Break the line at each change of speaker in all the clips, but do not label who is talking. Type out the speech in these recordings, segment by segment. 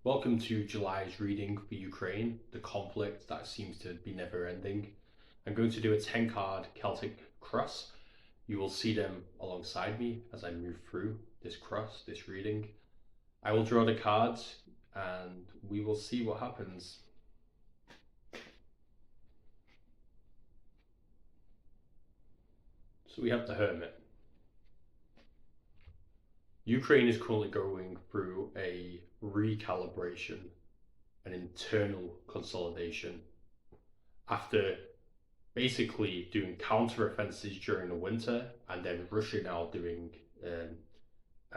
Welcome to July's reading for Ukraine, the conflict that seems to be never ending. I'm going to do a 10 card Celtic cross. You will see them alongside me as I move through this cross, this reading. I will draw the cards and we will see what happens. So we have the Hermit. Ukraine is currently going through a recalibration, an internal consolidation. After basically doing counter-offensives during the winter and then Russia now doing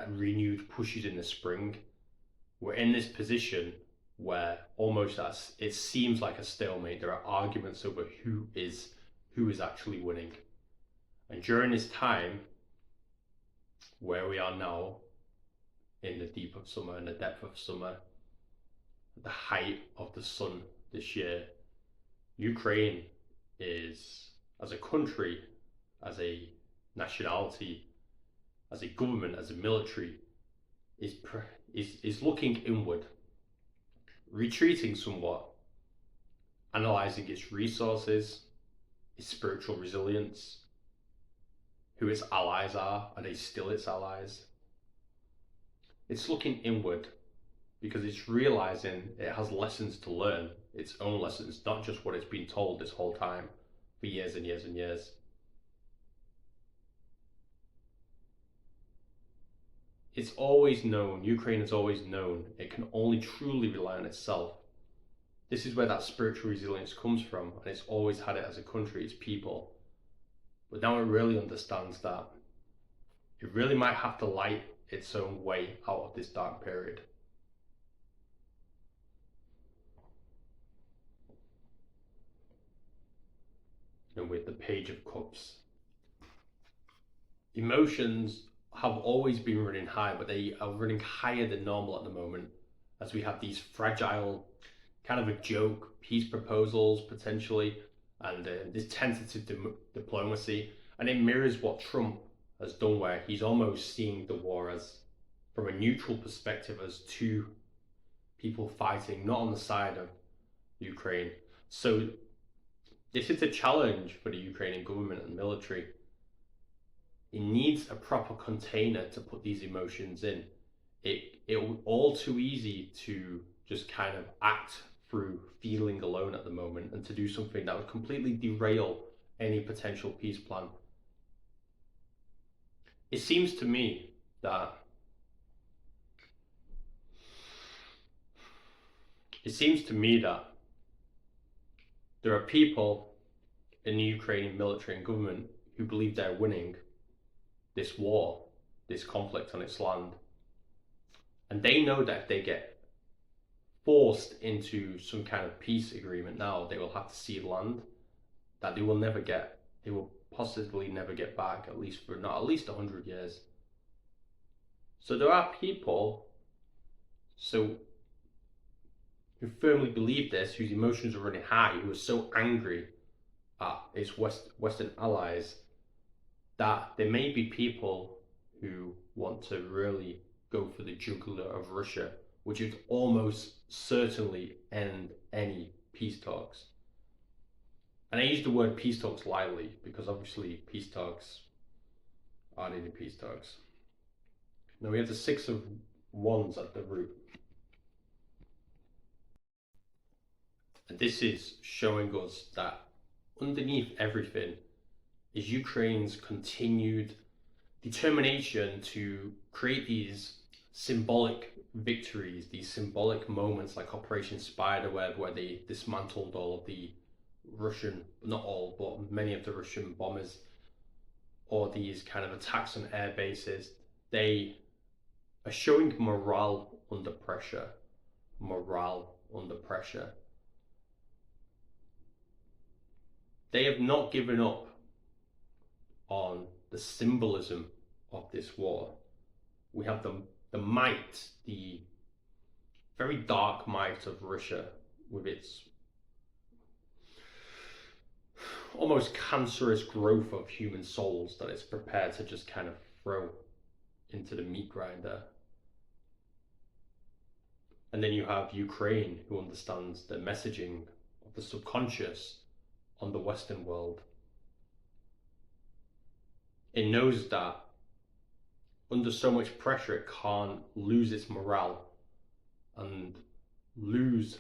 renewed pushes in the spring, we're in this position where almost as it seems like a stalemate. There are arguments over who is actually winning. And during this time, where we are now, in the deep of summer, in the depth of summer, at the height of the sun this year, Ukraine is, as a country, as a nationality, as a government, as a military, is looking inward, retreating somewhat, analysing its resources, its spiritual resilience, who its allies are they still its allies? It's looking inward because it's realising it has lessons to learn, its own lessons, not just what it's been told this whole time for years and years and years. It's always known, Ukraine has always known, it can only truly rely on itself. This is where that spiritual resilience comes from, and it's always had it as a country, its people. But now it really understands that it really might have to light its own way out of this dark period. And with the Page of Cups, emotions have always been running high, but they are running higher than normal at the moment, as we have these fragile, kind of a joke, peace proposals potentially, and this tentative diplomacy. And it mirrors what Trump has done, where he's almost seeing the war as, from a neutral perspective, as two people fighting, not on the side of Ukraine. So this is a challenge for the Ukrainian government and military. It needs a proper container to put these emotions in. It was all too easy to just kind of act through feeling alone at the moment, and to do something that would completely derail any potential peace plan. It seems to me that there are people in the Ukrainian military and government who believe they're winning this war, this conflict on its land. And they know that if they get forced into some kind of peace agreement now, they will have to cede land that they will possibly never get back, at least 100 years. So there are people who firmly believe this, whose emotions are running high, who are so angry at its Western allies, that there may be people who want to really go for the jugular of Russia, which would almost certainly end any peace talks. And I use the word peace talks lightly, because obviously peace talks aren't any peace talks. Now we have the Six of Wands at the root. And this is showing us that underneath everything is Ukraine's continued determination to create these symbolic victories, these symbolic moments like Operation Spiderweb, where they dismantled all of the Russian, not all, but many of the Russian bombers, or these kind of attacks on air bases. They are showing morale under pressure. Morale under pressure. They have not given up on the symbolism of this war. We have the might, the very dark might of Russia, with its almost cancerous growth of human souls that it's prepared to just kind of throw into the meat grinder. And then you have Ukraine, who understands the messaging of the subconscious on the Western world. It knows that under so much pressure, it can't lose its morale and lose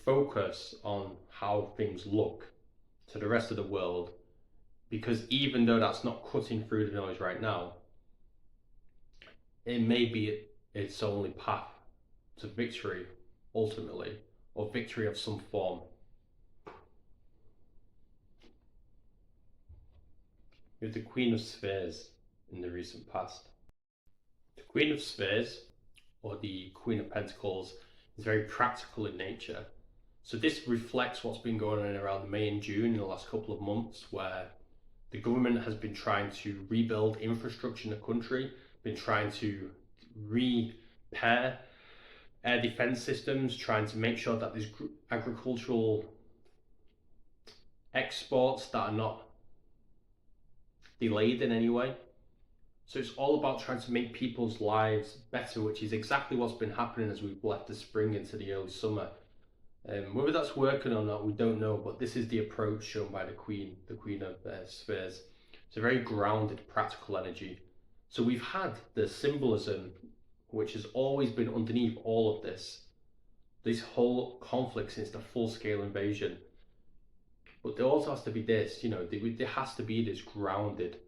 focus on how things look to the rest of the world, because even though that's not cutting through the noise right now, it may be its only path to victory ultimately, or victory of some form. You have the Queen of Spheres in the recent past. The Queen of Spheres, or the Queen of Pentacles, is very practical in nature. So this reflects what's been going on around May and June in the last couple of months, where the government has been trying to rebuild infrastructure in the country, been trying to repair air defense systems, trying to make sure that there's agricultural exports that are not delayed in any way. So it's all about trying to make people's lives better, which is exactly what's been happening as we've left the spring into the early summer. Whether that's working or not, we don't know, but this is the approach shown by the Queen of Spheres. It's a very grounded, practical energy. So we've had the symbolism, which has always been underneath all of this whole conflict since the full-scale invasion. But there also has to be this, there has to be this grounded,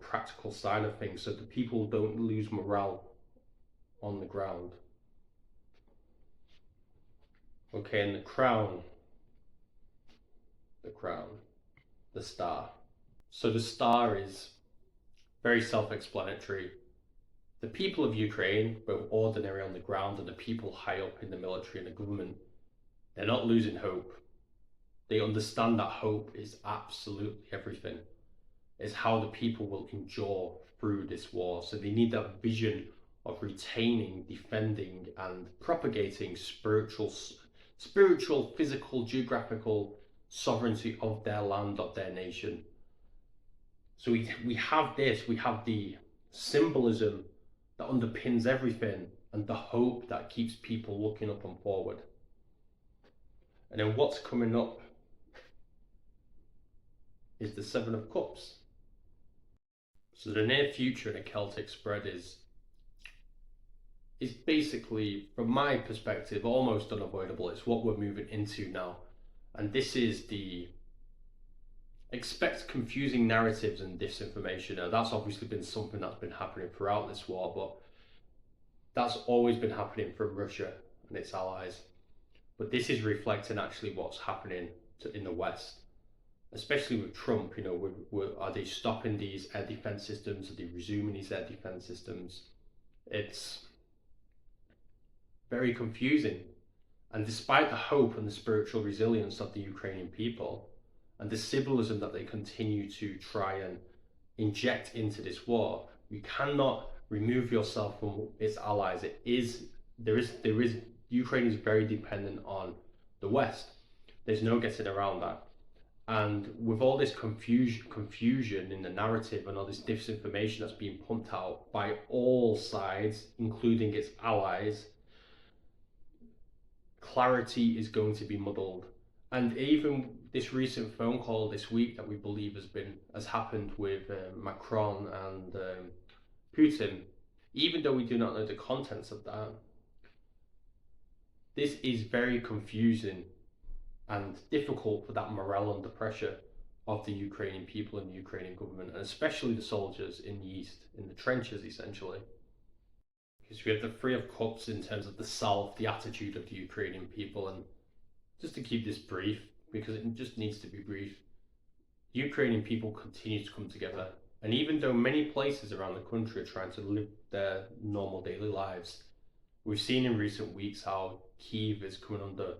practical side of things, so that people don't lose morale on the ground. Okay, and the crown, the star. So the star is very self-explanatory. The people of Ukraine, both ordinary on the ground and the people high up in the military and the government, they're not losing hope. They understand that hope is absolutely everything. It's how the people will endure through this war. So they need that vision of retaining, defending, and propagating spiritual, physical, geographical sovereignty of their land, of their nation. So we have this, we have the symbolism that underpins everything and the hope that keeps people looking up and forward. And then what's coming up is the Seven of Cups. So the near future in a Celtic spread is basically, from my perspective, almost unavoidable. It's what we're moving into now. And this is the expect confusing narratives and disinformation. Now, that's obviously been something that's been happening throughout this war, but that's always been happening from Russia and its allies. But this is reflecting actually what's happening in the West, especially with Trump. Are they stopping these air defense systems? Are they resuming these air defense systems? It's very confusing. And despite the hope and the spiritual resilience of the Ukrainian people and the symbolism that they continue to try and inject into this war, you cannot remove yourself from its allies. Ukraine is very dependent on the West. There's no getting around that. And with all this confusion in the narrative and all this disinformation that's being pumped out by all sides, including its allies, clarity is going to be muddled. And even this recent phone call this week that we believe has happened with Macron and Putin, even though we do not know the contents of that, this is very confusing and difficult for that morale under pressure of the Ukrainian people and the Ukrainian government, and especially the soldiers in the east, in the trenches essentially. Because we have the Three of Cups in terms of the attitude of the Ukrainian people. And just to keep this brief, because it just needs to be brief, Ukrainian people continue to come together. And even though many places around the country are trying to live their normal daily lives, we've seen in recent weeks how Kyiv is coming under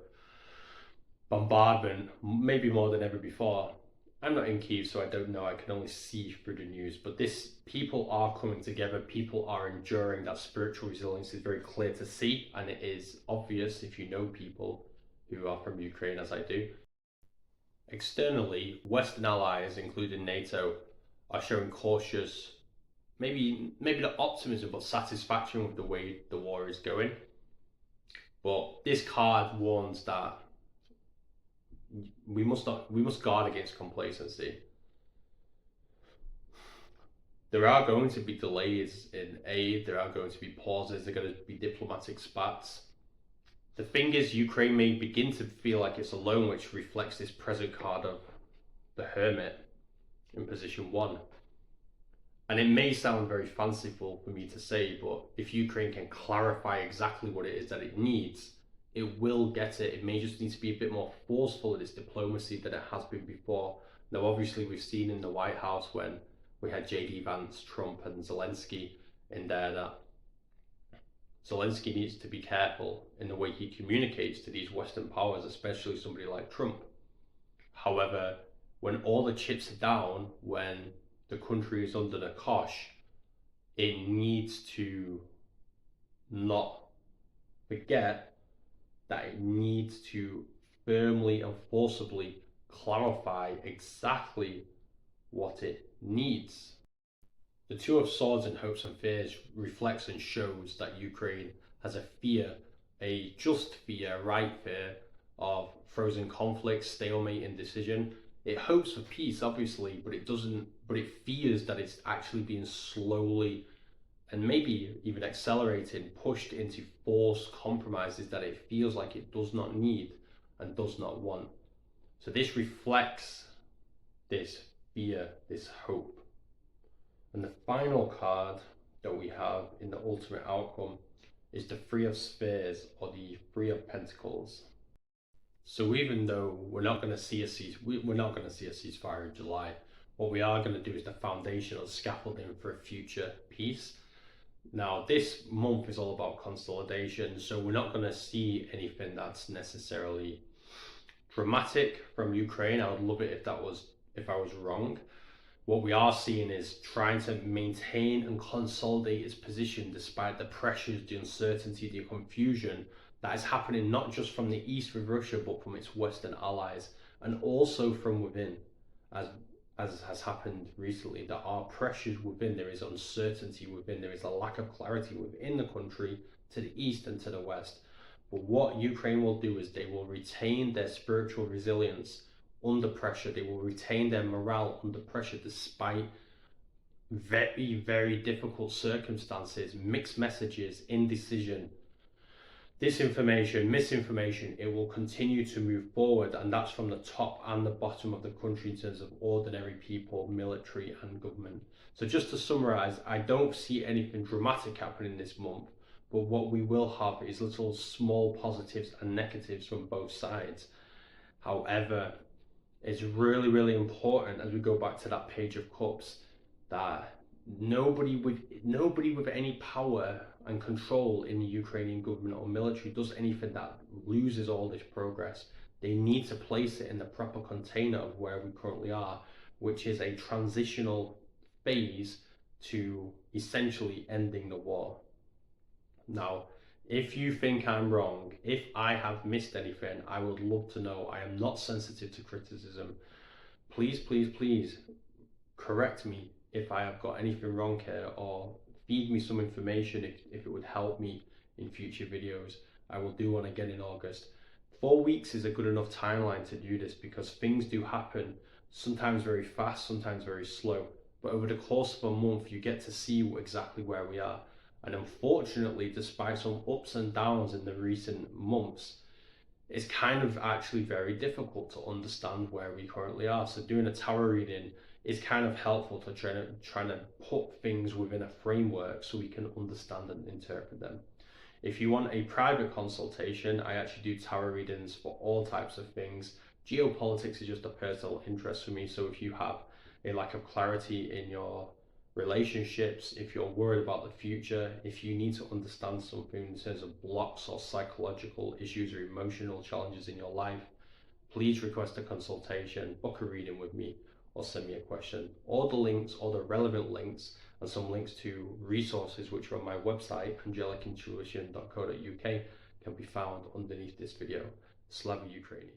bombardment, maybe more than ever before. I'm not in Kyiv, so I don't know. I can only see through the news. But people are coming together. People are enduring. That spiritual resilience is very clear to see, and it is obvious if you know people who are from Ukraine, as I do. Externally, Western allies, including NATO, are showing cautious maybe the optimism, but satisfaction with the way the war is going. But this card warns that we must guard against complacency. There are going to be delays in aid, there are going to be pauses, there are going to be diplomatic spats. The thing is, Ukraine may begin to feel like it's alone, which reflects this present card of the Hermit in position 1. And it may sound very fanciful for me to say, but if Ukraine can clarify exactly what it is that it needs, it will get it. It may just need to be a bit more forceful in its diplomacy than it has been before. Now, obviously, we've seen in the White House when we had JD Vance, Trump, and Zelensky in there that Zelensky needs to be careful in the way he communicates to these Western powers, especially somebody like Trump. However, when all the chips are down, when the country is under the cosh, it needs to not forget that it needs to firmly and forcibly clarify exactly what it needs. The Two of Swords in Hopes and Fears reflects and shows that Ukraine has a fear, a just fear, right fear of frozen conflict, stalemate, indecision. It hopes for peace, obviously, but it fears that it's actually being slowly and maybe even accelerating, pushed into forced compromises that it feels like it does not need and does not want. So this reflects this fear, this hope. And the final card that we have in the ultimate outcome is the Three of Spheres, or the Three of Pentacles. So even though we're not going to see a ceasefire in July, what we are going to do is the foundational scaffolding for a future peace. Now, this month is all about consolidation, so we're not going to see anything that's necessarily dramatic from Ukraine. I would love it if I was wrong. What we are seeing is trying to maintain and consolidate its position despite the pressures, the uncertainty, the confusion that is happening not just from the east with Russia, but from its Western allies, and also from within, as has happened recently. There are pressures within, there is uncertainty within, there is a lack of clarity within the country to the east and to the west. But what Ukraine will do is they will retain their spiritual resilience under pressure. They will retain their morale under pressure despite very, very difficult circumstances, mixed messages, indecision, disinformation, misinformation. It will continue to move forward, and that's from the top and the bottom of the country in terms of ordinary people, military and government. So just to summarize, I don't see anything dramatic happening this month, but what we will have is little small positives and negatives from both sides. However, it's really, really important, as we go back to that Page of Cups, that nobody with any power and control in the Ukrainian government or military does anything that loses all this progress. They need to place it in the proper container of where we currently are, which is a transitional phase to essentially ending the war. Now, if you think I'm wrong, if I have missed anything, I would love to know. I am not sensitive to criticism. Please, please, please correct me if I have got anything wrong here, or feed me some information if it would help me in future videos. I will do one again in August. 4 weeks is a good enough timeline to do this because things do happen, sometimes very fast, sometimes very slow. But over the course of a month, you get to see exactly where we are. And unfortunately, despite some ups and downs in the recent months, it's kind of actually very difficult to understand where we currently are. So doing a tarot reading is kind of helpful to try to put things within a framework so we can understand and interpret them. If you want a private consultation, I actually do tarot readings for all types of things. Geopolitics is just a personal interest for me. So if you have a lack of clarity in your relationships, if you're worried about the future, if you need to understand something in terms of blocks or psychological issues or emotional challenges in your life, please request a consultation, book a reading with me, or send me a question. All the links, all the relevant links, and some links to resources which are on my website, angelicintuition.co.uk, can be found underneath this video. Slava Ukraini.